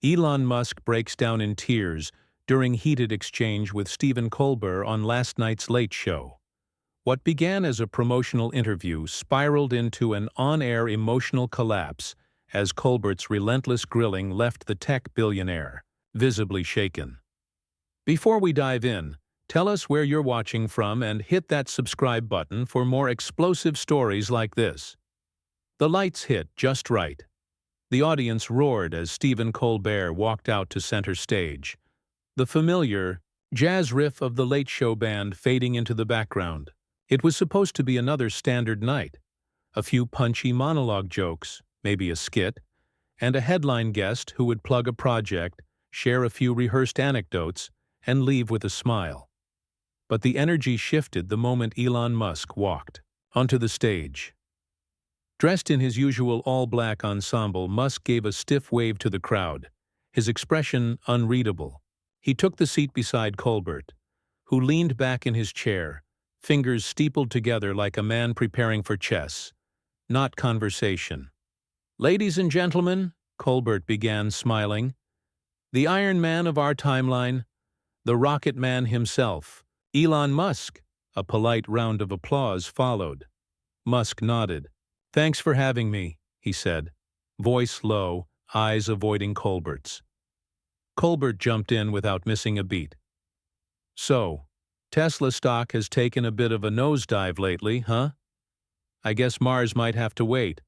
Elon Musk breaks down in tears during heated exchange with Stephen Colbert on last night's Late Show. What began as a promotional interview spiraled into an on-air emotional collapse as Colbert's relentless grilling left the tech billionaire visibly shaken. Before we dive in, tell us where you're watching from and hit that subscribe button for more explosive stories like this. The lights hit just right. The audience roared as Stephen Colbert walked out to center stage, the familiar jazz riff of the Late Show band fading into the background. It was supposed to be another standard night. A few punchy monologue jokes, maybe a skit, and a headline guest who would plug a project, share a few rehearsed anecdotes, and leave with a smile. But the energy shifted the moment Elon Musk walked onto the stage. Dressed in his usual all-black ensemble, Musk gave a stiff wave to the crowd, his expression unreadable. He took the seat beside Colbert, who leaned back in his chair, fingers steepled together like a man preparing for chess, not conversation. "Ladies and gentlemen," Colbert began, smiling, "the Iron Man of our timeline, the Rocket Man himself, Elon Musk." A polite round of applause followed. Musk nodded. "Thanks for having me," he said, voice low, eyes avoiding Colbert's. Colbert jumped in without missing a beat. "So, Tesla stock has taken a bit of a nosedive lately, huh? I guess Mars might have to wait."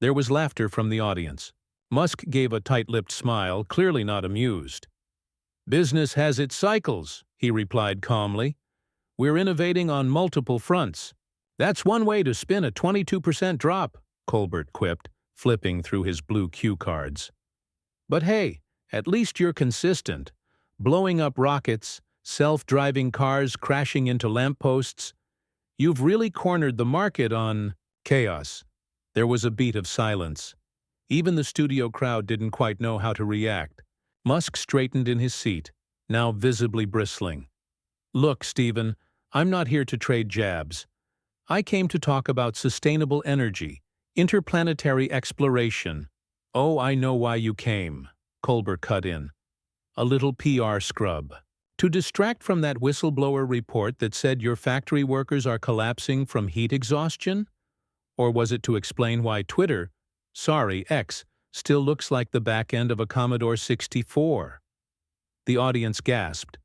There was laughter from the audience. Musk gave a tight-lipped smile, clearly not amused. "Business has its cycles," he replied calmly. "We're innovating on multiple fronts." "That's one way to spin a 22% drop," Colbert quipped, flipping through his blue cue cards. "But hey, at least you're consistent. Blowing up rockets, self-driving cars crashing into lampposts. You've really cornered the market on chaos." There was a beat of silence. Even the studio crowd didn't quite know how to react. Musk straightened in his seat, now visibly bristling. "Look, Stephen, I'm not here to trade jabs. I came to talk about sustainable energy, interplanetary exploration." "Oh, I know why you came," Colbert cut in. "A little PR scrub. To distract from that whistleblower report that said your factory workers are collapsing from heat exhaustion? Or was it to explain why Twitter, sorry, X, still looks like the back end of a Commodore 64? The audience gasped.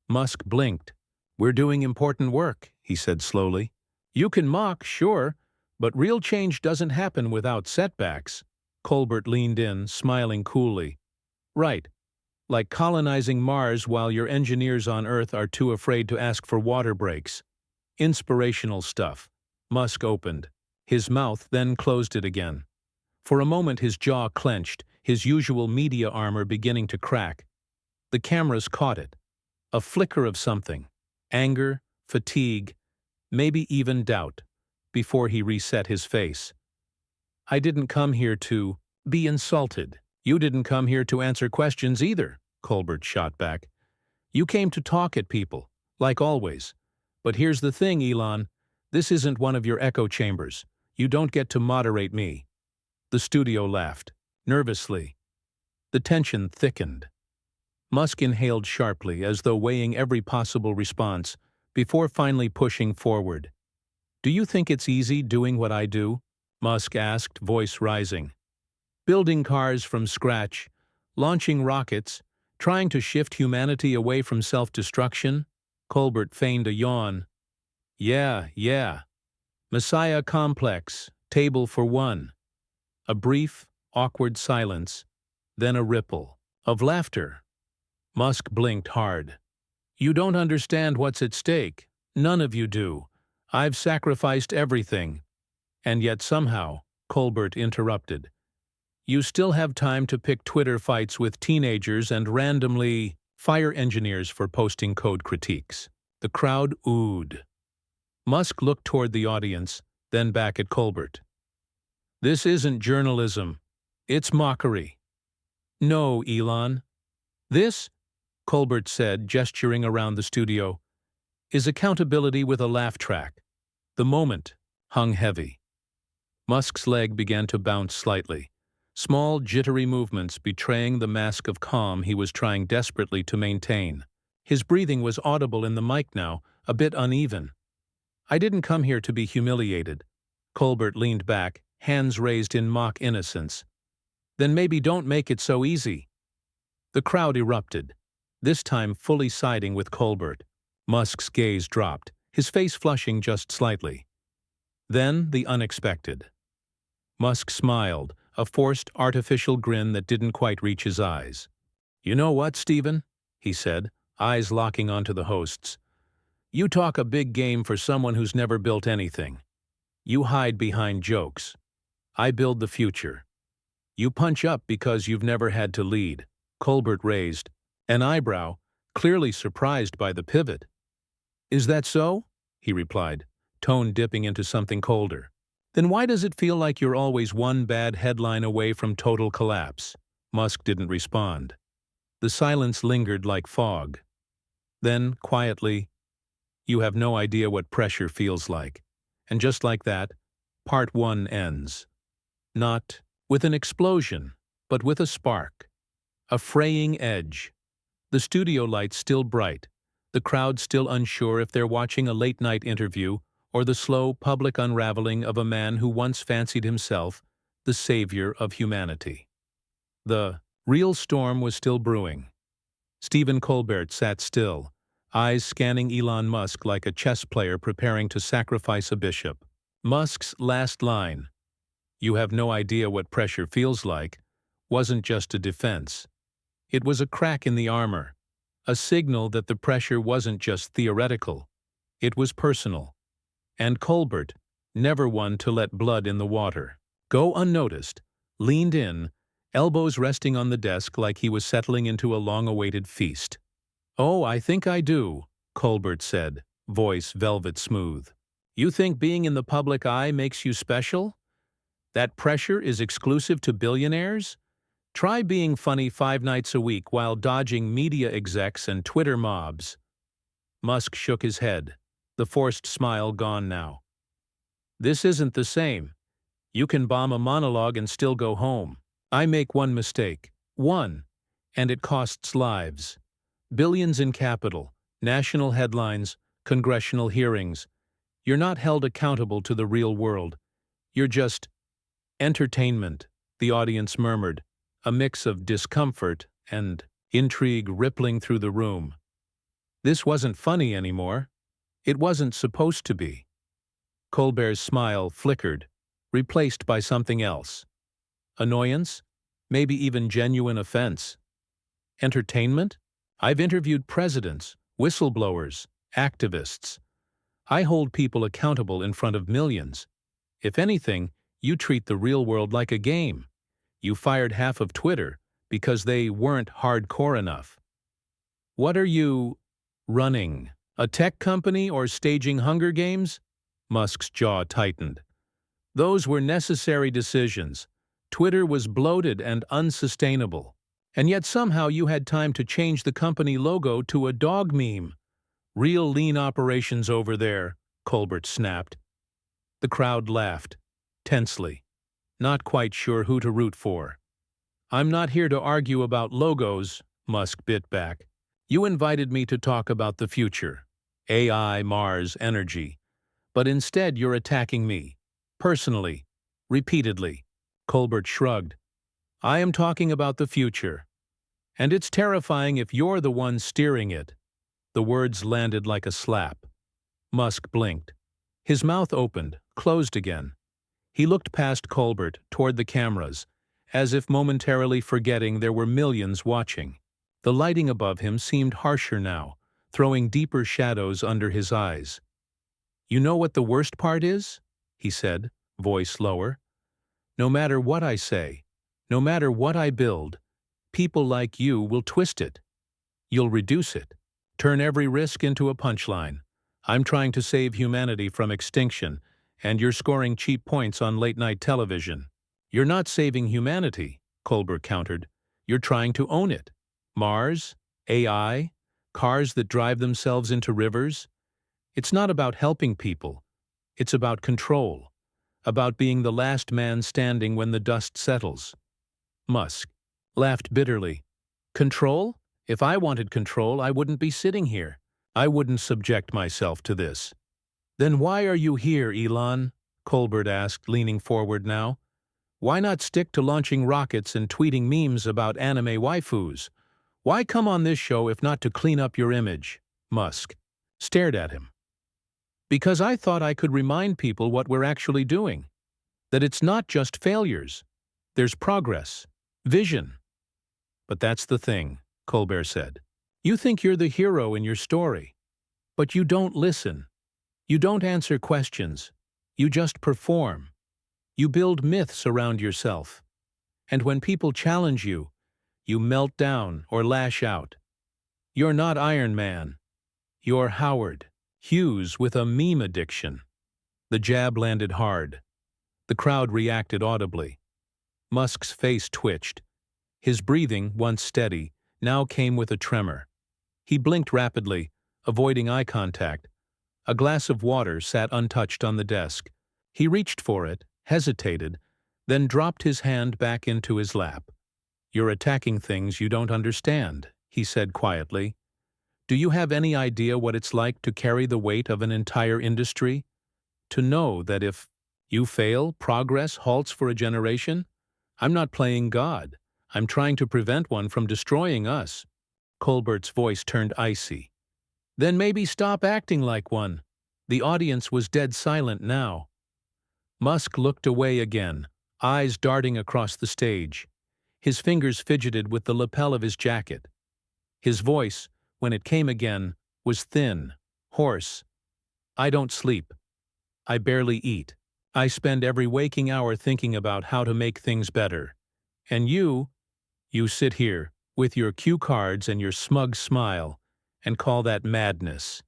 Musk blinked. "We're doing important work," he said slowly. "You can mock, sure, but real change doesn't happen without setbacks." Colbert leaned in, smiling coolly. "Right. Like colonizing Mars while your engineers on Earth are too afraid to ask for water breaks. Inspirational stuff." Musk opened his mouth, then closed it again. For a moment his jaw clenched, his usual media armor beginning to crack. The cameras caught it. A flicker of something. Anger, fatigue, maybe even doubt, before he reset his face. "I didn't come here to be insulted." "You didn't come here to answer questions either," Colbert shot back. "You came to talk at people, like always. But here's the thing, Elon. This isn't one of your echo chambers. You don't get to moderate me." The studio laughed, nervously. The tension thickened. Musk inhaled sharply, as though weighing every possible response, before finally pushing forward. "Do you think it's easy doing what I do?" Musk asked, voice rising. "Building cars from scratch, launching rockets, trying to shift humanity away from self-destruction?" Colbert feigned a yawn. Yeah. Messiah complex, table for one." A brief, awkward silence, then a ripple of laughter. Musk blinked hard. "You don't understand what's at stake. None of you do. I've sacrificed everything." "And yet somehow," Colbert interrupted, "you still have time to pick Twitter fights with teenagers and randomly fire engineers for posting code critiques." The crowd oohed. Musk looked toward the audience, then back at Colbert. "This isn't journalism. It's mockery." "No, Elon. This," Colbert said, gesturing around the studio, "is accountability with a laugh track." The moment hung heavy. Musk's leg began to bounce slightly, small, jittery movements betraying the mask of calm he was trying desperately to maintain. His breathing was audible in the mic now, a bit uneven. "I didn't come here to be humiliated." Colbert leaned back, hands raised in mock innocence. "Then maybe don't make it so easy." The crowd erupted, this time fully siding with Colbert. Musk's gaze dropped, his face flushing just slightly. Then the unexpected. Musk smiled, a forced, artificial grin that didn't quite reach his eyes. "You know what, Stephen?" he said, eyes locking onto the host's. "You talk a big game for someone who's never built anything. You hide behind jokes. I build the future. You punch up because you've never had to lead." Colbert raised an eyebrow, clearly surprised by the pivot. "Is that so?" he replied, tone dipping into something colder. "Then why does it feel like you're always one bad headline away from total collapse?" Musk didn't respond. The silence lingered like fog. Then, quietly, "You have no idea what pressure feels like." And just like that, part one ends. Not with an explosion, but with a spark. A fraying edge. The studio lights still bright, the crowd still unsure if they're watching a late-night interview or the slow public unraveling of a man who once fancied himself the savior of humanity. The real storm was still brewing. Stephen Colbert sat still, eyes scanning Elon Musk like a chess player preparing to sacrifice a bishop. Musk's last line, "You have no idea what pressure feels like," wasn't just a defense. It was a crack in the armor, a signal that the pressure wasn't just theoretical, it was personal. And Colbert, never one to let blood in the water, go unnoticed, leaned in, elbows resting on the desk like he was settling into a long-awaited feast. "Oh, I think I do," Colbert said, voice velvet smooth. "You think being in the public eye makes you special? That pressure is exclusive to billionaires? Try being funny 5 nights a week while dodging media execs and Twitter mobs." Musk shook his head, the forced smile gone now. "This isn't the same. You can bomb a monologue and still go home. I make one mistake. One. And it costs lives. Billions in capital, national headlines, congressional hearings. You're not held accountable to the real world. You're just entertainment," the audience murmured, a mix of discomfort and intrigue rippling through the room. This wasn't funny anymore. It wasn't supposed to be. Colbert's smile flickered, replaced by something else. Annoyance? Maybe even genuine offense. Entertainment? I've interviewed presidents, whistleblowers, activists. I hold people accountable in front of millions. If anything, you treat the real world like a game. You fired half of Twitter because they weren't hardcore enough. What are you running? A tech company or staging Hunger Games? Musk's jaw tightened. Those were necessary decisions. Twitter was bloated and unsustainable. And yet somehow you had time to change the company logo to a dog meme. Real lean operations over there, Colbert snapped. The crowd laughed, tensely, not quite sure who to root for. "I'm not here to argue about logos," Musk bit back. "You invited me to talk about the future. AI, Mars, energy. But instead you're attacking me. Personally. Repeatedly." Colbert shrugged. "I am talking about the future. And it's terrifying if you're the one steering it." The words landed like a slap. Musk blinked. His mouth opened, closed again. He looked past Colbert, toward the cameras, as if momentarily forgetting there were millions watching. The lighting above him seemed harsher now, throwing deeper shadows under his eyes. "You know what the worst part is?" he said, voice lower. "No matter what I say, no matter what I build, people like you will twist it. You'll reduce it. Turn every risk into a punchline. I'm trying to save humanity from extinction, and you're scoring cheap points on late-night television." "You're not saving humanity," Colbert countered. "You're trying to own it. Mars, AI, cars that drive themselves into rivers. It's not about helping people. It's about control. About being the last man standing when the dust settles." Musk laughed bitterly. Control? If I wanted control, I wouldn't be sitting here. I wouldn't subject myself to this. Then why are you here, Elon? Colbert asked, leaning forward now. Why not stick to launching rockets and tweeting memes about anime waifus? Why come on this show if not to clean up your image? Musk stared at him. Because I thought I could remind people what we're actually doing. That it's not just failures. There's progress, vision. But that's the thing, Colbert said. You think you're the hero in your story. But you don't listen. You don't answer questions. You just perform. You build myths around yourself. And when people challenge you, you melt down or lash out. You're not Iron Man. You're Howard Hughes with a meme addiction. The jab landed hard. The crowd reacted audibly. Musk's face twitched. His breathing, once steady, now came with a tremor. He blinked rapidly, avoiding eye contact. A glass of water sat untouched on the desk. He reached for it, hesitated, then dropped his hand back into his lap. You're attacking things you don't understand, he said quietly. Do you have any idea what it's like to carry the weight of an entire industry? To know that if you fail, progress halts for a generation? I'm not playing God. I'm trying to prevent one from destroying us. Colbert's voice turned icy. Then maybe stop acting like one. The audience was dead silent now. Musk looked away again, eyes darting across the stage. His fingers fidgeted with the lapel of his jacket. His voice, when it came again, was thin, hoarse. I don't sleep. I barely eat. I spend every waking hour thinking about how to make things better. And you sit here, with your cue cards and your smug smile, and call that madness.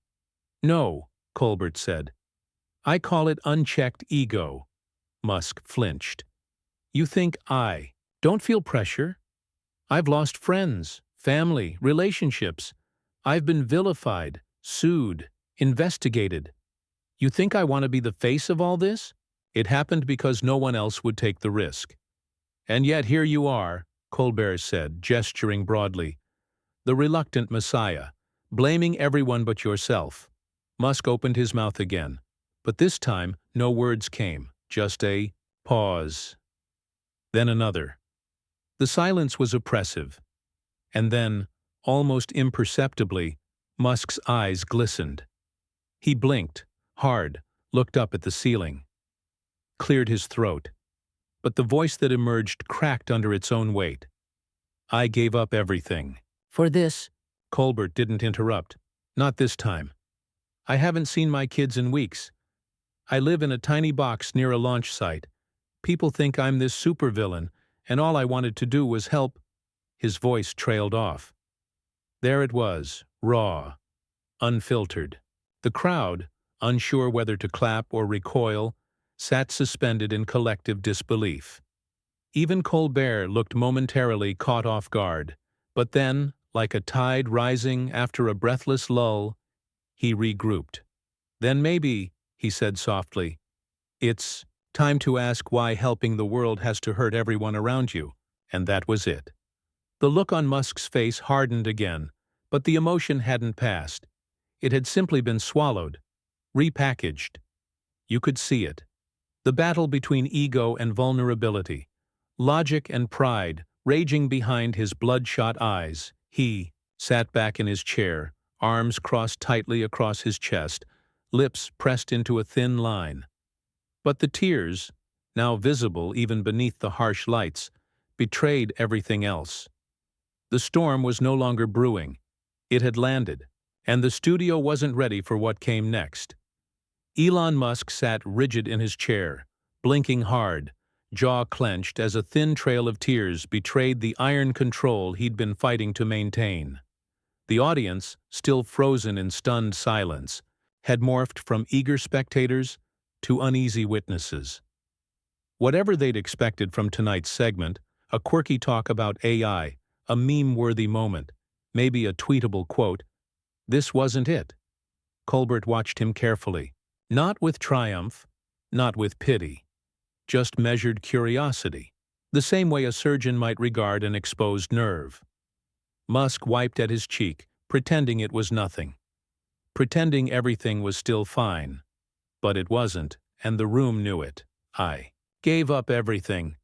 No, Colbert said. I call it unchecked ego. Musk flinched. You think I don't feel pressure? I've lost friends, family, relationships. I've been vilified, sued, investigated. You think I want to be the face of all this? It happened because no one else would take the risk. And yet here you are, Colbert said, gesturing broadly. The reluctant messiah, blaming everyone but yourself. Musk opened his mouth again, but this time no words came, just a pause. Then another. The silence was oppressive. And then, almost imperceptibly, Musk's eyes glistened. He blinked, hard, looked up at the ceiling. Cleared his throat. But the voice that emerged cracked under its own weight. I gave up everything. For this, Colbert didn't interrupt. Not this time. I haven't seen my kids in weeks. I live in a tiny box near a launch site. People think I'm this supervillain, and all I wanted to do was help. His voice trailed off. There it was, raw, unfiltered. The crowd, unsure whether to clap or recoil, sat suspended in collective disbelief. Even Colbert looked momentarily caught off guard, but then, like a tide rising after a breathless lull, he regrouped. Then maybe, he said softly, it's time to ask why helping the world has to hurt everyone around you, and that was it. The look on Musk's face hardened again, but the emotion hadn't passed. It had simply been swallowed, repackaged. You could see it. The battle between ego and vulnerability, logic and pride, raging behind his bloodshot eyes. He sat back in his chair, arms crossed tightly across his chest, lips pressed into a thin line. But the tears, now visible even beneath the harsh lights, betrayed everything else. The storm was no longer brewing. It had landed, and the studio wasn't ready for what came next. Elon Musk sat rigid in his chair, blinking hard, jaw clenched as a thin trail of tears betrayed the iron control he'd been fighting to maintain. The audience, still frozen in stunned silence, had morphed from eager spectators to uneasy witnesses. Whatever they'd expected from tonight's segment, a quirky talk about AI, a meme-worthy moment, maybe a tweetable quote, this wasn't it. Colbert watched him carefully. Not with triumph, not with pity, just measured curiosity. the same way a surgeon might regard an exposed nerve. Musk wiped at his cheek, pretending it was nothing. Pretending everything was still fine. But it wasn't, and the room knew it. I gave up everything.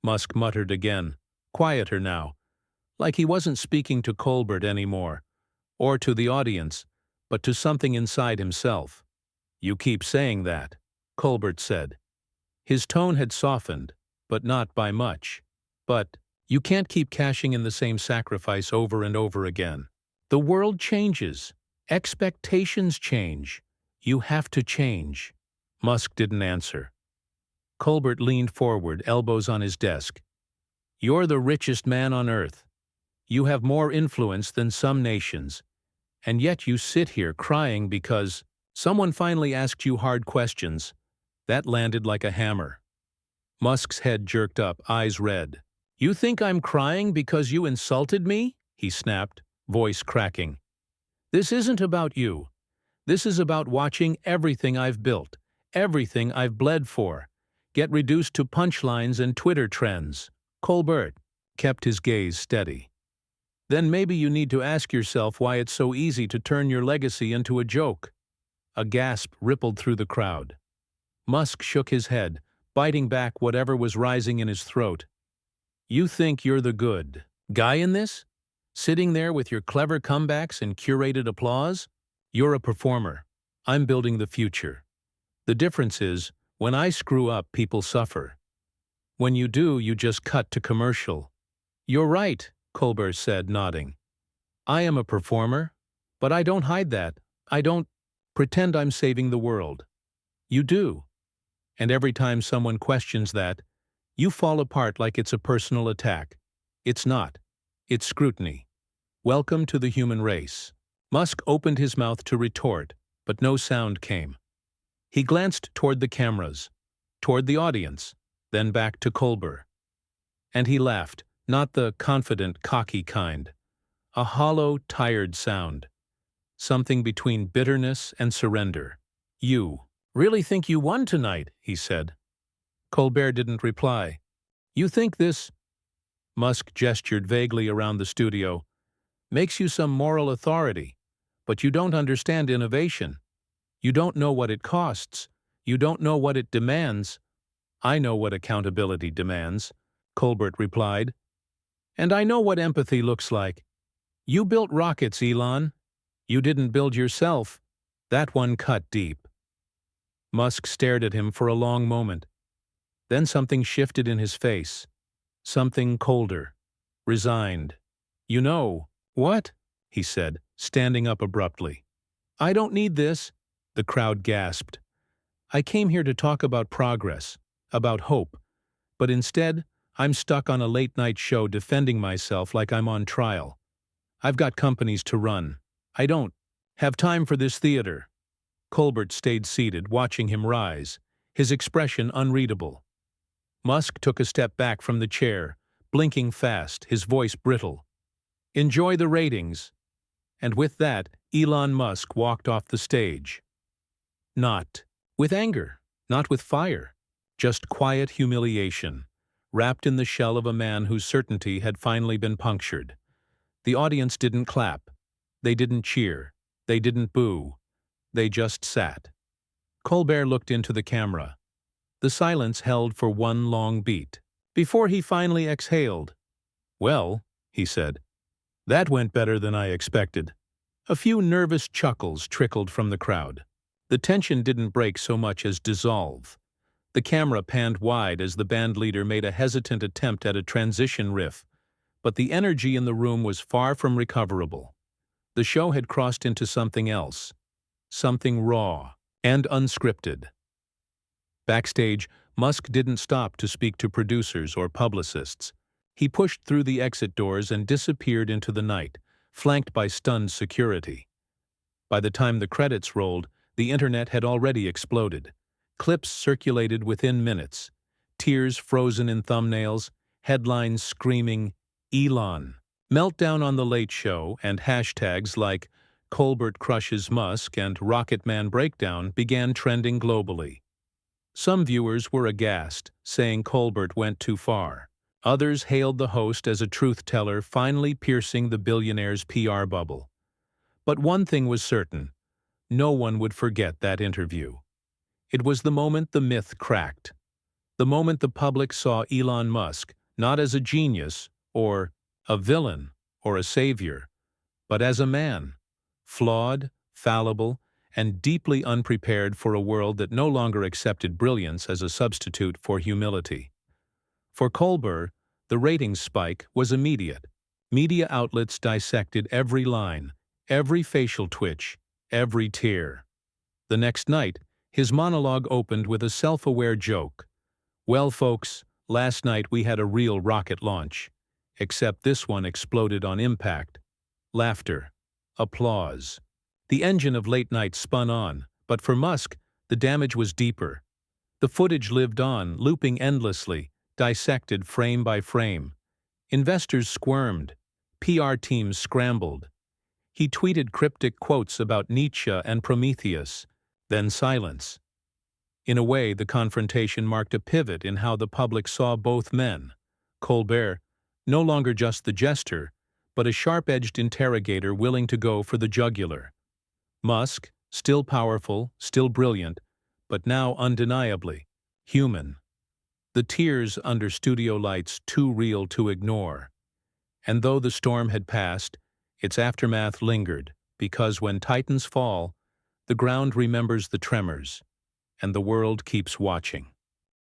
Musk muttered again, quieter now, like he wasn't speaking to Colbert anymore, or to the audience, but to something inside himself. "You keep saying that," Colbert said. His tone had softened, but not by much. "But you can't keep cashing in the same sacrifice over and over again. The world changes. Expectations change. You have to change." Musk didn't answer. Colbert leaned forward, elbows on his desk. "You're the richest man on earth. You have more influence than some nations. And yet you sit here crying because someone finally asked you hard questions." That landed like a hammer. Musk's head jerked up, eyes red. "You think I'm crying because you insulted me?" he snapped, voice cracking. "This isn't about you. This is about watching everything I've built, everything I've bled for, get reduced to punchlines and Twitter trends." Colbert kept his gaze steady. "Then maybe you need to ask yourself why it's so easy to turn your legacy into a joke." A gasp rippled through the crowd. Musk shook his head, biting back whatever was rising in his throat. "You think you're the good guy in this? Sitting there with your clever comebacks and curated applause? You're a performer. I'm building the future. The difference is, when I screw up, people suffer. When you do, you just cut to commercial." "You're right," Colbert said, nodding. "I am a performer, but I don't hide that. I don't pretend I'm saving the world. You do. And every time someone questions that, you fall apart like it's a personal attack. It's not. It's scrutiny. Welcome to the human race." Musk opened his mouth to retort, but no sound came. He glanced toward the cameras, toward the audience, then back to Colbert. And he laughed, not the confident, cocky kind. A hollow, tired sound. Something between bitterness and surrender. "You really think you won tonight?" he said. Colbert didn't reply. "You think this," Musk gestured vaguely around the studio, "makes you some moral authority, but you don't understand innovation. You don't know what it costs. You don't know what it demands." "I know what accountability demands," Colbert replied. "And I know what empathy looks like. You built rockets, Elon. You didn't build yourself." That one cut deep. Musk stared at him for a long moment. Then something shifted in his face. Something colder, resigned. "You know." "What?" he said, standing up abruptly. "I don't need this," the crowd gasped. "I came here to talk about progress, about hope, but instead, I'm stuck on a late-night show defending myself like I'm on trial. I've got companies to run. I don't have time for this theater." Colbert stayed seated, watching him rise, his expression unreadable. Musk took a step back from the chair, blinking fast, his voice brittle. "Enjoy the ratings." And with that, Elon Musk walked off the stage. Not with anger, not with fire, just quiet humiliation, wrapped in the shell of a man whose certainty had finally been punctured. The audience didn't clap. They didn't cheer. They didn't boo. They just sat. Colbert looked into the camera. The silence held for one long beat, before he finally exhaled. "Well," he said, "that went better than I expected." A few nervous chuckles trickled from the crowd. The tension didn't break so much as dissolve. The camera panned wide as the band leader made a hesitant attempt at a transition riff, but the energy in the room was far from recoverable. The show had crossed into something else, something raw and unscripted. Backstage, Musk didn't stop to speak to producers or publicists. He pushed through the exit doors and disappeared into the night, flanked by stunned security. By the time the credits rolled, the internet had already exploded. Clips circulated within minutes, tears frozen in thumbnails, headlines screaming, "Elon," "Meltdown on the Late Show," and hashtags like "Colbert crushes Musk" and "Rocket Man Breakdown" began trending globally. Some viewers were aghast, saying Colbert went too far. Others hailed the host as a truth-teller finally piercing the billionaire's PR bubble. But one thing was certain: no one would forget that interview. It was the moment the myth cracked. The moment the public saw Elon Musk not as a genius or a villain or a savior, but as a man, flawed, fallible, and deeply unprepared for a world that no longer accepted brilliance as a substitute for humility. For Colbert, the ratings spike was immediate. Media outlets dissected every line, every facial twitch, every tear. The next night, his monologue opened with a self-aware joke. "Well, folks, last night we had a real rocket launch. Except this one exploded on impact." Laughter. Applause. The engine of late night spun on, but for Musk, the damage was deeper. The footage lived on, looping endlessly, dissected frame by frame. Investors squirmed. PR teams scrambled. He tweeted cryptic quotes about Nietzsche and Prometheus, then silence. In a way, the confrontation marked a pivot in how the public saw both men. Colbert, no longer just the jester, but a sharp-edged interrogator willing to go for the jugular. Musk, still powerful, still brilliant, but now undeniably human. The tears under studio lights too real to ignore. And though the storm had passed, its aftermath lingered, because when titans fall, the ground remembers the tremors, and the world keeps watching.